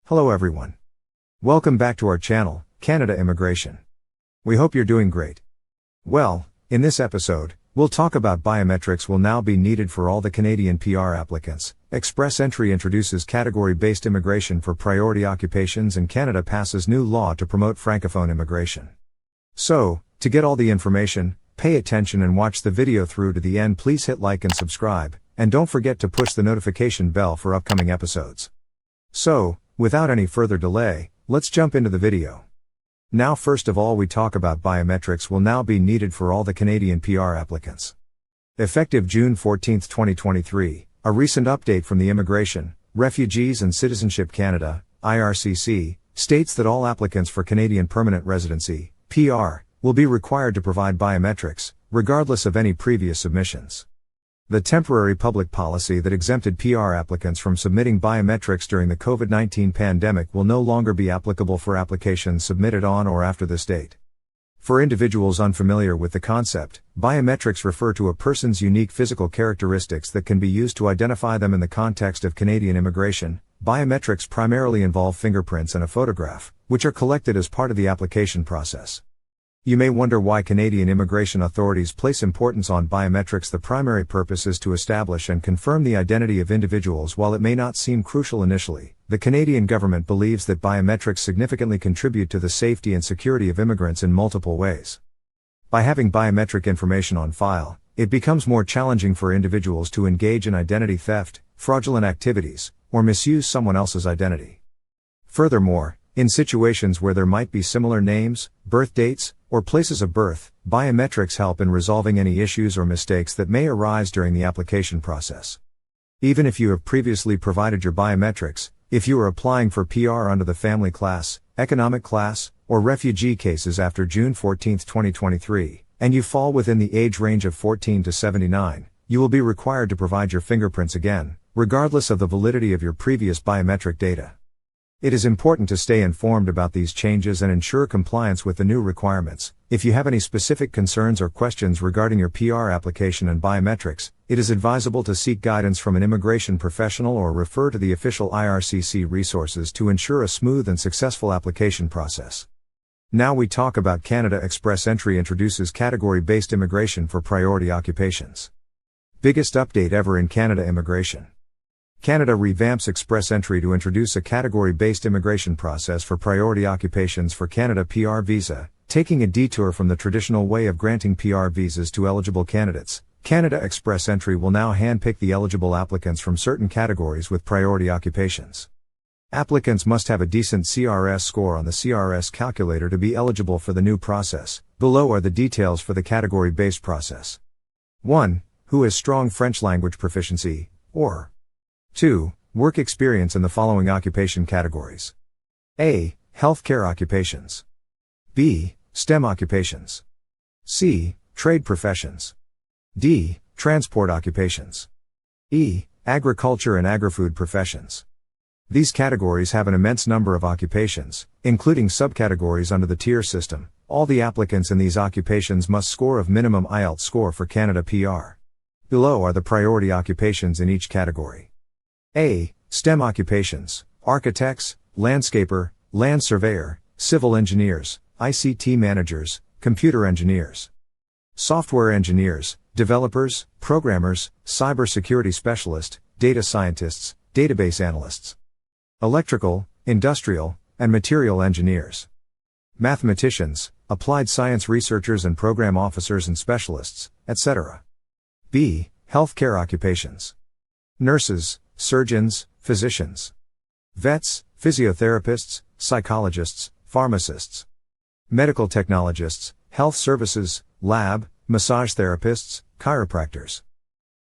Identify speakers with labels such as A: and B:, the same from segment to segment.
A: Hello everyone. Welcome back to our channel, Canada Immigration. We hope you're doing great. Well, in this episode, we'll talk about biometrics will now be needed for all the Canadian PR applicants. Express Entry introduces category-based immigration for priority occupations, and Canada passes new law to promote francophone immigration. So, to get all the information, pay attention and watch the video through to the end. Please hit like and subscribe, and don't forget to push the notification bell for upcoming episodes. So, without any further delay, let's jump into the video. Now first of all we talk about biometrics will now be needed for all the Canadian PR applicants. Effective June 14, 2023, a recent update from the Immigration, Refugees and Citizenship Canada, IRCC, states that all applicants for Canadian permanent residency, PR, will be required to provide biometrics, regardless of any previous submissions. The temporary public policy that exempted PR applicants from submitting biometrics during the COVID-19 pandemic will no longer be applicable for applications submitted on or after this date. For individuals unfamiliar with the concept, biometrics refer to a person's unique physical characteristics that can be used to identify them in the context of Canadian immigration. Biometrics primarily involve fingerprints and a photograph, which are collected as part of the application process. You may wonder why Canadian immigration authorities place importance on biometrics. The primary purpose is to establish and confirm the identity of individuals. While it may not seem crucial initially, the Canadian government believes that biometrics significantly contribute to the safety and security of immigrants in multiple ways. By having biometric information on file, it becomes more challenging for individuals to engage in identity theft, fraudulent activities, or misuse someone else's identity. Furthermore, in situations where there might be similar names, birth dates, or places of birth, biometrics help in resolving any issues or mistakes that may arise during the application process. Even if you have previously provided your biometrics, if you are applying for PR under the family class, economic class, or refugee cases after June 14, 2023, and you fall within the age range of 14 to 79, you will be required to provide your fingerprints again, regardless of the validity of your previous biometric data. It is important to stay informed about these changes and ensure compliance with the new requirements. If you have any specific concerns or questions regarding your PR application and biometrics, it is advisable to seek guidance from an immigration professional or refer to the official IRCC resources to ensure a smooth and successful application process. Now we talk about Canada Express Entry introduces category-based immigration for priority occupations. Biggest update ever in Canada immigration. Canada revamps Express Entry to introduce a category-based immigration process for priority occupations for Canada PR visa, taking a detour from the traditional way of granting PR visas to eligible candidates. Canada Express Entry will now handpick the eligible applicants from certain categories with priority occupations. Applicants must have a decent CRS score on the CRS calculator to be eligible for the new process. Below are the details for the category-based process. 1. Who has strong French language proficiency, or 2. Work experience in the following occupation categories. A. Healthcare occupations. B. STEM occupations. C. Trade professions. D. Transport occupations. E. Agriculture and agri-food professions. These categories have an immense number of occupations, including subcategories under the tier system. All the applicants in these occupations must score of minimum IELTS score for Canada PR. Below are the priority occupations in each category. A. STEM occupations: architects, landscaper, land surveyor, civil engineers, ICT managers, computer engineers, software engineers, developers, programmers, cybersecurity specialists, data scientists, database analysts, electrical, industrial, and material engineers, mathematicians, applied science researchers and program officers and specialists, etc. B. Healthcare occupations: nurses, surgeons, physicians, vets, physiotherapists, psychologists, pharmacists, medical technologists, health services, lab, massage therapists, chiropractors,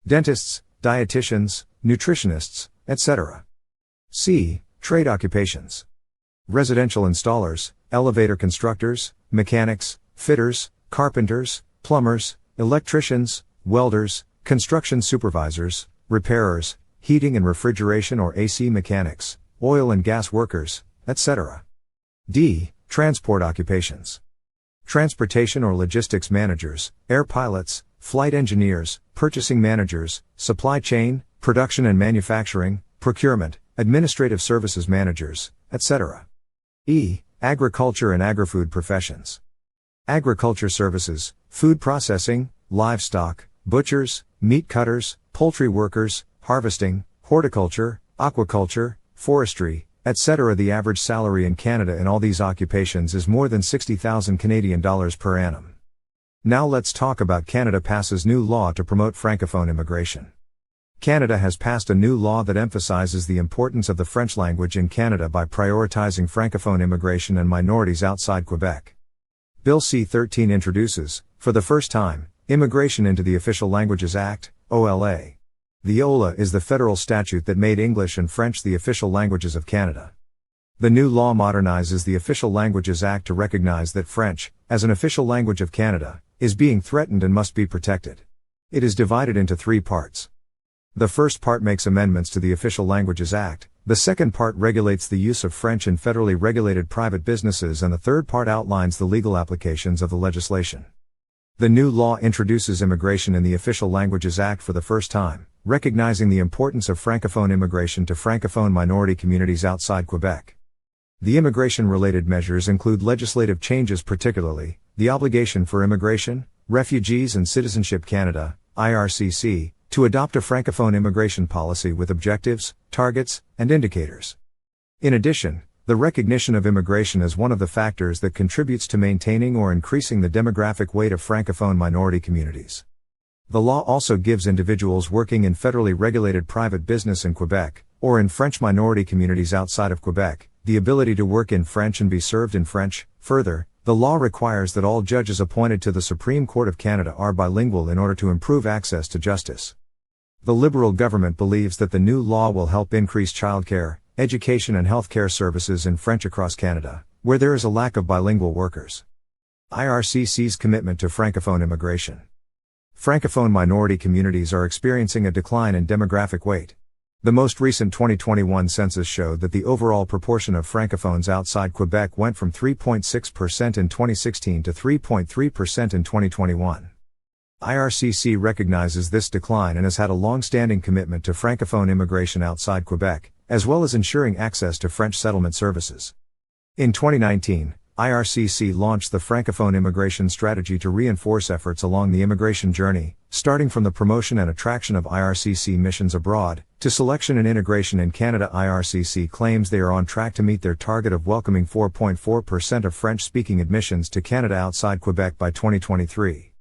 A: dentists, dietitians, nutritionists, etc. C. Trade occupations: residential installers, elevator constructors, mechanics, fitters, carpenters, plumbers, electricians, welders, construction supervisors, repairers, heating and refrigeration or AC mechanics, oil and gas workers, etc. D. Transport occupations: transportation or logistics managers, air pilots, flight engineers, purchasing managers, supply chain, production and manufacturing, procurement, administrative services managers, etc. E. Agriculture and agri-food professions. Agriculture services, food processing, livestock, butchers, meat cutters, poultry workers, harvesting, horticulture, aquaculture, forestry, etc. The average salary in Canada in all these occupations is more than 60,000 Canadian dollars per annum. Now let's talk about Canada passes new law to promote francophone immigration. Canada has passed a new law that emphasizes the importance of the French language in Canada by prioritizing francophone immigration and minorities outside Quebec. Bill C-13 introduces, for the first time, Immigration into the Official Languages Act, OLA. The OLA is the federal statute that made English and French the official languages of Canada. The new law modernizes the Official Languages Act to recognize that French, as an official language of Canada, is being threatened and must be protected. It is divided into 3 parts. The first part makes amendments to the Official Languages Act, the second part regulates the use of French in federally regulated private businesses, and the third part outlines the legal applications of the legislation. The new law introduces immigration in the Official Languages Act for the first time, recognizing the importance of francophone immigration to francophone minority communities outside Quebec. The immigration-related measures include legislative changes, particularly the Obligation for Immigration, Refugees and Citizenship Canada, IRCC, to adopt a francophone immigration policy with objectives, targets, and indicators. In addition, the recognition of immigration as one of the factors that contributes to maintaining or increasing the demographic weight of francophone minority communities. The law also gives individuals working in federally regulated private business in Quebec, or in French minority communities outside of Quebec, the ability to work in French and be served in French. Further, the law requires that all judges appointed to the Supreme Court of Canada are bilingual in order to improve access to justice. The Liberal government believes that the new law will help increase childcare, education and healthcare services in French across Canada, where there is a lack of bilingual workers. IRCC's commitment to francophone immigration. Francophone minority communities are experiencing a decline in demographic weight. The most recent 2021 census showed that the overall proportion of francophones outside Quebec went from 3.6% in 2016 to 3.3% in 2021. IRCC recognizes this decline and has had a long-standing commitment to francophone immigration outside Quebec, as well as ensuring access to French settlement services. In 2019, IRCC launched the Francophone Immigration Strategy to reinforce efforts along the immigration journey, starting from the promotion and attraction of IRCC missions abroad, to selection and integration in Canada. IRCC claims they are on track to meet their target of welcoming 4.4% of French-speaking admissions to Canada outside Quebec by 2023.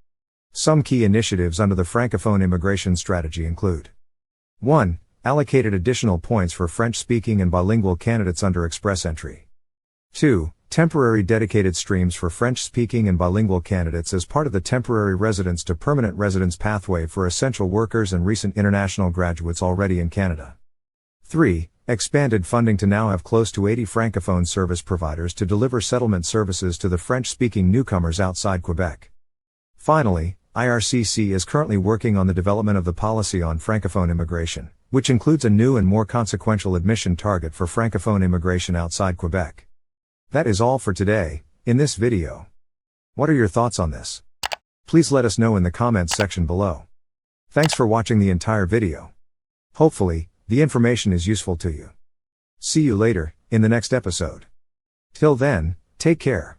A: Some key initiatives under the Francophone Immigration Strategy include: 1. Allocated additional points for French-speaking and bilingual candidates under express entry. 2. Temporary dedicated streams for French-speaking and bilingual candidates as part of the temporary residence to permanent residence pathway for essential workers and recent international graduates already in Canada. 3. Expanded funding to now have close to 80 Francophone service providers to deliver settlement services to the French-speaking newcomers outside Quebec. Finally, IRCC is currently working on the development of the policy on Francophone immigration, which includes a new and more consequential admission target for Francophone immigration outside Quebec. That is all for today, in this video. What are your thoughts on this? Please let us know in the comments section below. Thanks for watching the entire video. Hopefully, the information is useful to you. See you later, in the next episode. Till then, take care.